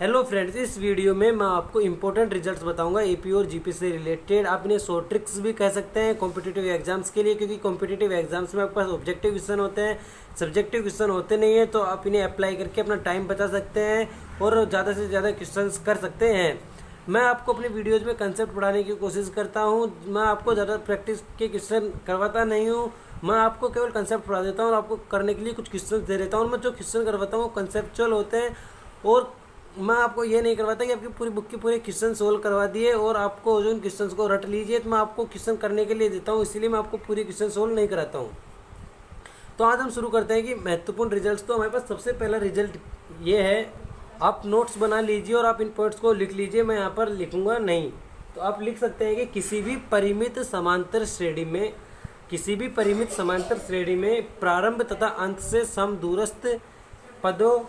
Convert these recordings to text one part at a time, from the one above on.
Hello friends, इस video में मैं आपको इंपॉर्टेंट रिजल्ट्स बताऊंगा एपी और जीपी से रिलेटेड। आप इन्हें शॉर्ट ट्रिक्स भी कह सकते हैं कॉम्पिटिटिव एग्जाम्स के लिए, क्योंकि कॉम्पिटिटिव एग्जाम्स में आपके पास ऑब्जेक्टिव क्वेश्चन होते हैं, सब्जेक्टिव क्वेश्चन होते नहीं हैं। तो आप इन्हें अप्लाई करके अपना टाइम बचा सकते हैं और ज़्यादा से ज़्यादा क्वेश्चन कर सकते हैं। मैं आपको अपने वीडियोज़ में कंसेप्ट पढ़ाने की कोशिश करता हूँ। मैं आपको ज़्यादा प्रैक्टिस के क्वेश्चन करवाता नहीं हूँ। मैं आपको केवल कंसेप्ट पढ़ा देता हूँ और आपको करने के लिए कुछ क्वेश्चन दे देता हूँ। मैं जो क्वेश्चन करवाता हूँ वो कंसेप्चुअल होते हैं और मैं आपको ये नहीं करवाता कि आपकी पूरी बुक के पूरे क्वेश्चन सोल्व करवा दिए और आपको जो इन क्वेश्चन को रट लीजिए। तो मैं आपको क्वेश्चन करने के लिए देता हूँ, इसीलिए मैं आपको पूरी क्वेश्चन सोल्व नहीं कराता हूँ। तो आज हम शुरू करते हैं कि महत्वपूर्ण रिजल्ट्स। तो हमारे पास सबसे पहला रिजल्ट ये है, आप नोट्स बना लीजिए और आप इन पॉइंट्स को लिख लीजिए। मैं यहाँ पर लिखूँगा नहीं, तो आप लिख सकते हैं कि किसी भी परिमित समांतर श्रेणी में प्रारंभ तथा अंत से समदूरस्थ पदों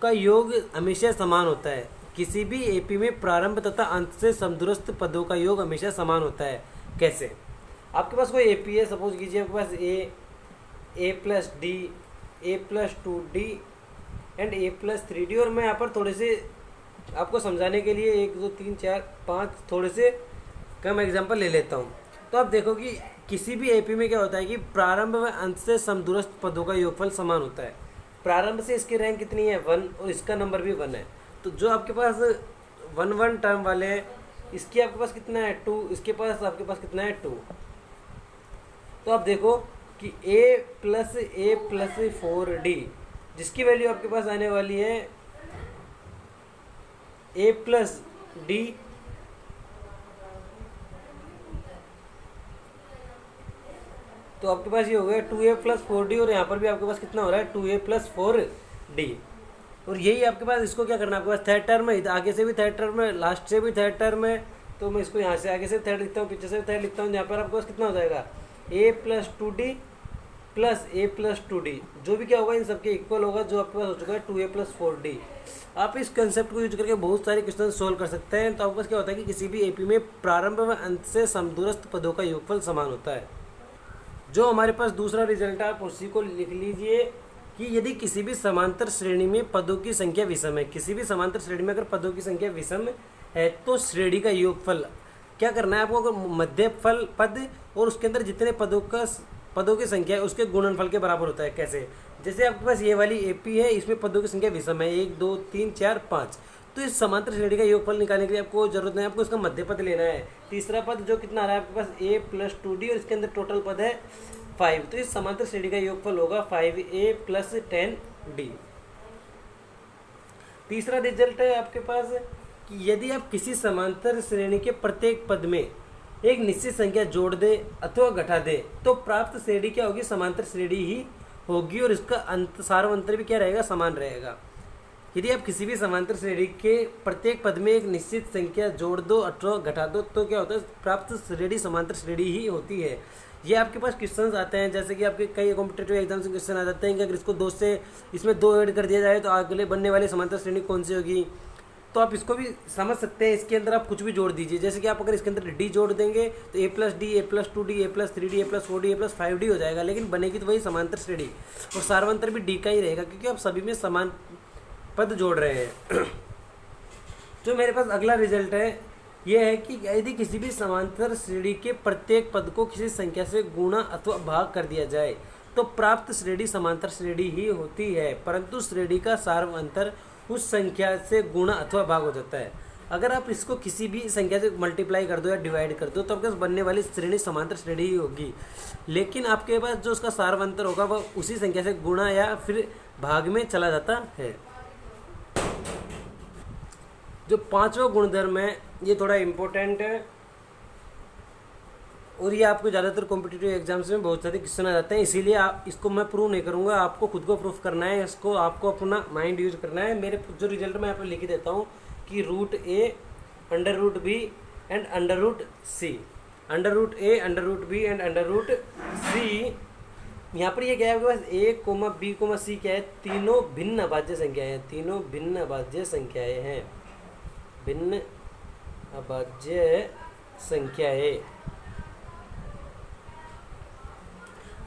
का योग हमेशा समान होता है। किसी भी एपी में प्रारंभ तथा अंत से समदूरस्थ पदों का योग हमेशा समान होता है। कैसे? आपके पास कोई एपी है, सपोज कीजिए आपके पास a plus d, a plus 2d and a plus 3d। और मैं यहाँ पर थोड़े से आपको समझाने के लिए 1 2 3 4 5 थोड़े से कम एग्जाम्पल ले लेता हूँ। तो आप देखो कि किसी भी एपी में क्या होता है कि प्रारंभ व अंत से समदूरस्थ पदों का योगफल समान होता है। प्रारंभ से इसकी रैंक कितनी है 1 और इसका नंबर भी 1 है। तो जो आपके पास 1 टर्म वाले हैं, इसकी आपके पास कितना है 2, इसके पास आपके पास कितना है 2। तो आप देखो कि a प्लस 4d जिसकी वैल्यू आपके पास आने वाली है a प्लस डी तो आपके पास ये हो गया 2a प्लस 4d और यहाँ पर भी आपके पास कितना हो रहा है 2a प्लस 4d। और यही आपके पास, इसको क्या करना है, आपके पास थर्ड टर्म है, आगे से भी थर्ड टर्म है, लास्ट से भी थर्ड टर्म है। तो मैं इसको यहाँ से आगे से थर्ड लिखता हूँ, पीछे से थर्ड लिखता हूँ। यहाँ पर आपके पास कितना हो जाएगा a plus 2d plus a plus 2d, जो भी क्या होगा इन सबके इक्वल होगा, जो आपके पास हो चुका है 2a प्लस 4d। आप इस कंसेप्ट को यूज करके बहुत सारे क्वेश्चन सोल्व कर सकते हैं। तो आपके पास क्या होता है कि किसी भी एपी में प्रारंभ व अंत से समदूरस्थ पदों का योगफल समान होता है। जो हमारे पास दूसरा रिजल्ट है, आप उसी को लिख लीजिए कि यदि किसी भी समांतर श्रेणी में पदों की संख्या विषम है, किसी भी समांतर श्रेणी में अगर पदों की संख्या विषम है तो श्रेणी का योगफल क्या करना है आपको, अगर मध्य फल पद और उसके अंदर जितने पदों की संख्या है उसके गुणनफल के बराबर होता है। कैसे? जैसे आपके पास ये वाली एपी है, इसमें पदों की संख्या विषम है 1 2 3 4 5। तो इस समांतर श्रेणी का योगफल निकालने के लिए आपको जरूरत नहीं है, आपको इसका मध्य पद लेना है। तीसरा पद जो कितना आ रहा है आपके पास a प्लस 2d और इसके अंदर टोटल पद है 5। तो इस समांतर श्रेणी का योगफल होगा 5a प्लस 10d। तीसरा रिजल्ट है आपके पास कि यदि आप किसी समांतर श्रेणी के प्रत्येक पद में एक निश्चित संख्या जोड़ दे अथवा घटा दे तो प्राप्त श्रेणी क्या होगी, समांतर श्रेणी ही होगी और इसका सार्वंतर भी क्या रहेगा, समान रहेगा। यदि आप किसी भी समांतर श्रेणी के प्रत्येक पद में एक निश्चित संख्या जोड़ दो अथवा घटा दो तो क्या होता है, प्राप्त श्रेणी समांतर श्रेणी ही होती है। ये आपके पास क्वेश्चंस आते हैं, जैसे कि आपके कई कॉम्पिटिटिव एग्जाम से क्वेश्चन आ जाते हैं कि अगर इसको 2 से इसमें 2 ऐड कर दिया जाए तो अगले बनने वाली समांतर श्रेणी कौन सी होगी। तो आप इसको भी समझ सकते हैं, इसके अंदर आप कुछ भी जोड़ दीजिए। जैसे कि आप अगर इसके अंदर d जोड़ देंगे तो a plus D, a plus 2d, a plus 3d, a plus 4d, a plus 5d हो जाएगा, लेकिन बनेगी तो वही समांतर श्रेणी और सार्वंतर भी d का ही रहेगा, क्योंकि आप सभी में समान पद जोड़ रहे हैं। जो मेरे पास अगला रिजल्ट है यह है कि यदि किसी भी समांतर श्रेणी के प्रत्येक पद को किसी संख्या से गुणा अथवा भाग कर दिया जाए तो प्राप्त श्रेणी समांतर श्रेणी ही होती है, परंतु श्रेणी का सार्वंतर उस संख्या से गुणा अथवा भाग हो जाता है। अगर आप इसको किसी भी संख्या से मल्टीप्लाई कर दो या डिवाइड कर दो तो आपके पास बनने वाली श्रेणी समांतर श्रेणी ही होगी, लेकिन आपके पास जो उसका सार्वंतर होगा वह उसी संख्या से गुणा या फिर भाग में चला जाता है। जो 5वां गुणधर्म है ये थोड़ा इम्पोर्टेंट है और ये आपको ज़्यादातर कॉम्पिटिटिव एग्जाम्स में बहुत सारे क्वेश्चन आ जाते हैं, इसीलिए आप इसको मैं प्रूव नहीं करूँगा, आपको खुद को प्रूफ करना है, इसको आपको अपना माइंड यूज करना है। मेरे जो रिजल्ट मैं यहाँ पर लिख देता हूँ कि √a √b and √c, √a √b and √c। यहाँ पर ये क्या है आपके पास a, b, c क्या है, तीनों भिन्न अभाज्य संख्याएँ हैं, तीनों भिन्न अभाज्य संख्याएँ हैं, भिन्न अभाज्य संख्याएँ।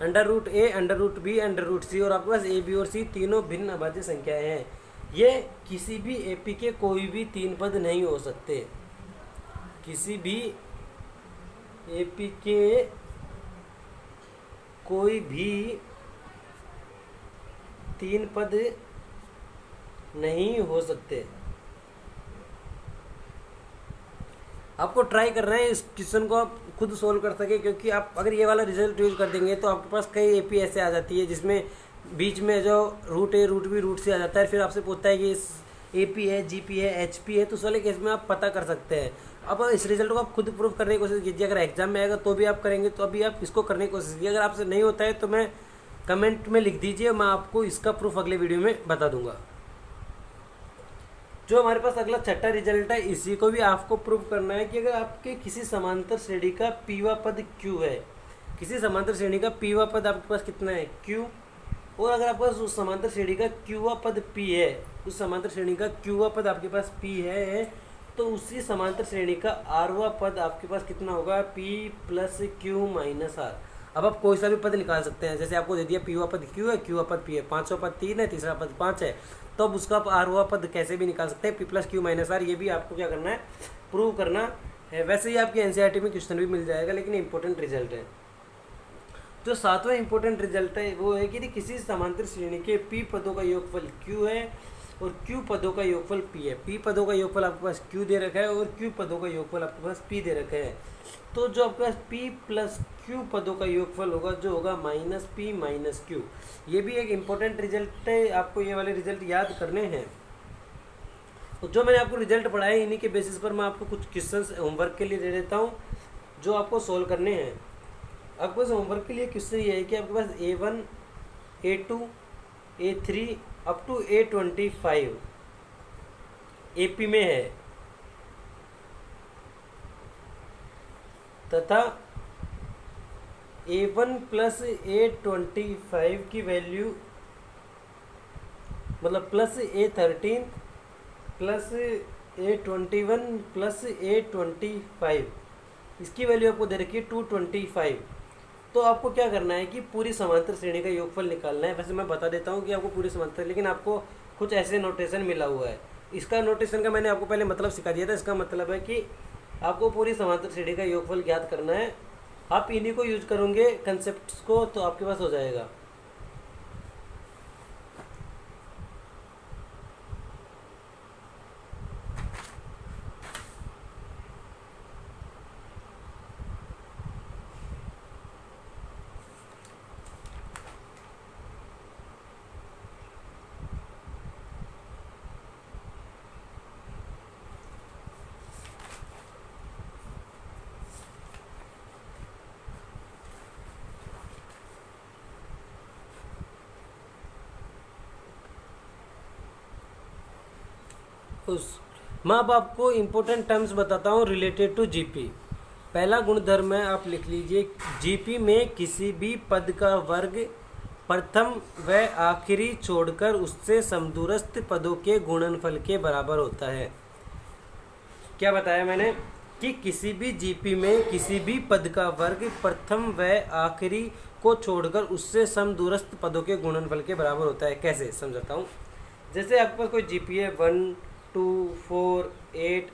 √a √b √c और आपके पास a b और c तीनों भिन्न अभाज्य संख्याएँ हैं। ये किसी भी एपी के कोई भी तीन पद नहीं हो सकते। किसी भी एपी के कोई भी तीन पद नहीं हो सकते। आपको ट्राई करना है इस क्वेश्चन को आप खुद सोल्व कर सके, क्योंकि आप अगर ये वाला रिजल्ट यूज कर देंगे तो आपके पास कई एपी ऐसे आ जाती है जिसमें बीच में जो रूट है रूट भी रूट से आ जाता है, फिर आपसे पूछता है कि इस एपी है, जीपी है, एचपी है, तो उस वाले केस में आप पता कर सकते हैं। अब इस रिजल्ट को आप खुद प्रूव करने की कोशिश कीजिए। अगर एग्जाम में आएगा तो भी आप करेंगे, तो अभी आप इसको करने की कोशिश कीजिए। अगर आपसे नहीं होता है तो मैं कमेंट में लिख दीजिए, मैं आपको इसका प्रूफ अगले वीडियो में बता दूंगा। जो हमारे पास अगला छठा रिजल्ट है, इसी को भी आपको प्रूव करना है कि अगर आपके किसी समांतर श्रेणी का पीवा पद Q है, किसी समांतर श्रेणी का पीवा पद आपके पास कितना है Q, और अगर आपके पास उस समांतर श्रेणी का क्यूवा पद P है, उस समांतर श्रेणी का क्यूवा पद आपके पास P है, तो उसी समांतर श्रेणी का आरवा पद आपके पास कितना होगा P plus Q minus R. अब आप कोई सा भी पद निकाल सकते हैं। जैसे आपको दे दिया पीवा पद Q है, क्यूवा पद P है, पांचवा पद 3 है, तीसरा पद 5 है, तो अब उसका आप आरवा पद कैसे भी निकाल सकते हैं P plus Q minus R. ये भी आपको क्या करना है, प्रूव करना है। वैसे ही आपकी एनसीईआरटी में क्वेश्चन भी मिल जाएगा, लेकिन इंपॉर्टेंट रिजल्ट है। जो सातवां इंपॉर्टेंट रिजल्ट है वो है कि किसी समांतर श्रेणी के P पदों का योगफल Q है और Q पदों का योगफल P है। P पदों का योगफल आपके पास Q दे रखा है और Q पदों का योगफल आपके पास P दे रखा है। तो जो आपके पास P प्लस Q पदों का योगफल होगा जो होगा माइनस P माइनस Q। ये भी एक इम्पोर्टेंट रिजल्ट है, आपको ये वाले रिजल्ट याद करने हैं। तो जो मैंने आपको रिजल्ट पढ़ाए इन्हीं के बेसिस पर मैं आपको कुछ क्वेश्चंस होमवर्क के लिए दे देता हूँ जो आपको सोल्व करने हैं। आपको होमवर्क के लिए क्वेश्चन ये है कि आपके पास A1, A2, A3 up to A25 AP में है तथा A1 प्लस A25 की वैल्यू मतलब plus A13 plus A21 plus A25, इसकी वैल्यू आपको दे रखी है 225। तो आपको क्या करना है कि पूरी समांतर श्रेणी का योगफल निकालना है। वैसे मैं बता देता हूँ कि आपको पूरी समांतर, लेकिन आपको कुछ ऐसे नोटेशन मिला हुआ है। इसका नोटेशन का मैंने आपको पहले मतलब सिखा दिया था। इसका मतलब है कि आपको पूरी समांतर श्रेणी का योगफल ज्ञात करना है। आप इन्हीं को यूज करोगे कंसेप्ट्स को, तो आपके पास हो जाएगा। मैं अब आपको इम्पोर्टेंट टर्म्स बताता हूँ रिलेटेड टू जीपी। पहला गुणधर्म है, आप लिख लीजिए, जीपी में किसी भी पद का वर्ग प्रथम व आखिरी छोड़कर उससे समदूरस्थ पदों के गुणनफल के बराबर होता है। क्या बताया मैंने कि किसी भी जीपी में किसी भी पद का वर्ग प्रथम व आखिरी को छोड़कर उससे समदूरस्थ पदों के गुणनफल के बराबर होता है। कैसे समझाता हूँ। जैसे आपके पास कोई जीपी है 1, 2, 4, 8,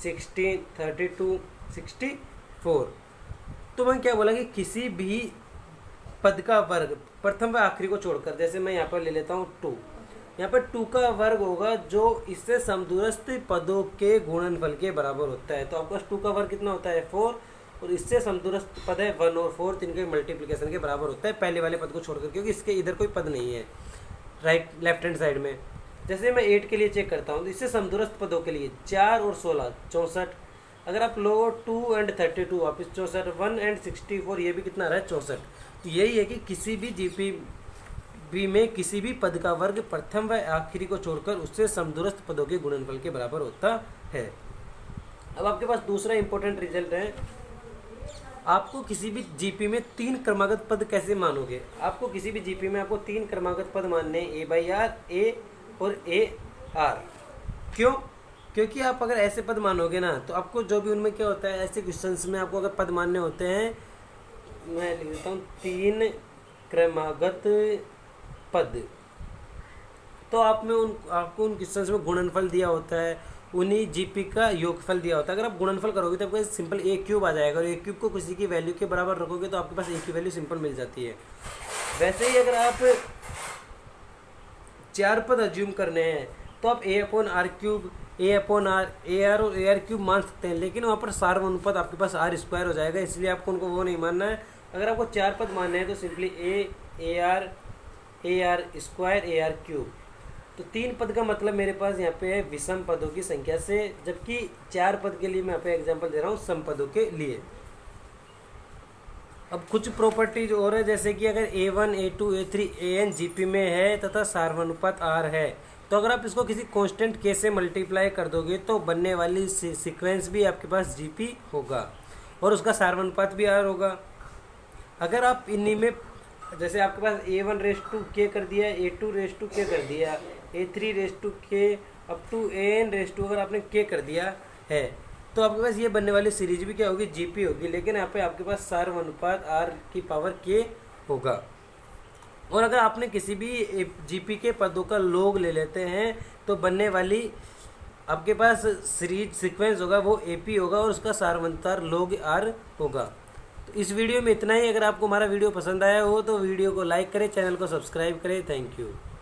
16, 32, 64, तो मैं क्या बोला कि किसी भी पद का वर्ग प्रथम व आखिरी को छोड़कर, जैसे मैं यहाँ पर ले लेता हूँ 2, यहाँ पर 2 का वर्ग होगा जो इससे समदूरस्थ पदों के गुणनफल के बराबर होता है। तो आपके पास 2 का वर्ग कितना होता है 4, और इससे समदूरस्थ पद है 1 और 4, तिनके मल्टीप्लिकेशन के बराबर होता है पहले वाले पद को छोड़कर, क्योंकि इसके इधर कोई पद नहीं है लेफ्ट हैंड साइड में। जैसे मैं 8 के लिए चेक करता हूँ, तो इससे समदूरस्थ पदों के लिए 4 और 16 64, अगर आप लो 2 एंड 32 वापिस 64, 1 एंड 64, ये भी कितना रहा है 64। तो यही है कि किसी भी जीपी में किसी भी पद का वर्ग प्रथम व आखिरी को छोड़कर उससे समदूरस्थ पदों के गुणनफल के बराबर होता है। अब आपके पास दूसरा इंपॉर्टेंट रिजल्ट है, आपको किसी भी जीपी में 3 क्रमागत पद कैसे मानोगे। आपको किसी भी जीपी में आपको 3 क्रमागत पद मानने हैं, A/R, A और AR। क्यों? क्योंकि आप अगर ऐसे पद मानोगे ना, तो आपको जो भी उनमें क्या होता है, ऐसे क्वेश्चंस में आपको अगर पद मानने होते हैं, मैं लिख देता हूँ 3 क्रमागत पद। तो आपको उन क्वेश्चंस में गुणनफल दिया होता है, उन्हीं जीपी का योगफल दिया होता है। अगर आप गुणनफल करोगे तो आपको सिंपल ए क्यूब आ जाएगा, और ए क्यूब को किसी की वैल्यू के बराबर रखोगे तो आपके पास ए की वैल्यू सिंपल मिल जाती है। वैसे ही अगर आप 4 पद अज्यूम करने हैं तो आप a upon r cube, a upon r, a r और ए आर क्यूब मान सकते हैं, लेकिन वहाँ पर सार्वनुपात आपके पास आर स्क्वायर हो जाएगा, इसलिए आपको उनको वो नहीं मानना है। अगर आपको 4 पद मानने हैं तो simply A R square, A R cube. तो 3 पद का मतलब मेरे पास यहाँ पे है विषम पदों की संख्या से, जबकि 4 पद के लिए मैं यहाँ पे एग्जांपल दे रहा हूँ सम पदों के लिए। अब कुछ प्रॉपर्टीज और है, जैसे कि अगर a1, a2, a3, an GP में है तथा सार्वनुपात r है, तो अगर आप इसको किसी कांस्टेंट k से मल्टीप्लाई कर दोगे तो बनने वाली सीक्वेंस भी आपके पास जीपी होगा और उसका सार्वनुपात भी r होगा। अगर आप इन्हीं में, जैसे आपके पास a1 रेस टू k कर दिया, a2 रेस टू k कर दिया, a3 raise to k up to an raise to अगर आपने k कर दिया है, तो आपके पास ये बनने वाली सीरीज भी क्या होगी, जीपी होगी। लेकिन यहाँ पे आपके पास सार्वनुपात r की पावर k होगा। और अगर आपने किसी भी जीपी के पदों का लॉग ले लेते हैं तो बनने वाली आपके पास सीरीज सीक्वेंस होगा वो एपी होगा और उसका सार्वनुपात log r होगा। तो इस वीडियो में इतना ही। अगर आपको हमारा वीडियो पसंद आया हो तो वीडियो को लाइक करें, चैनल को सब्सक्राइब करें। Thank you.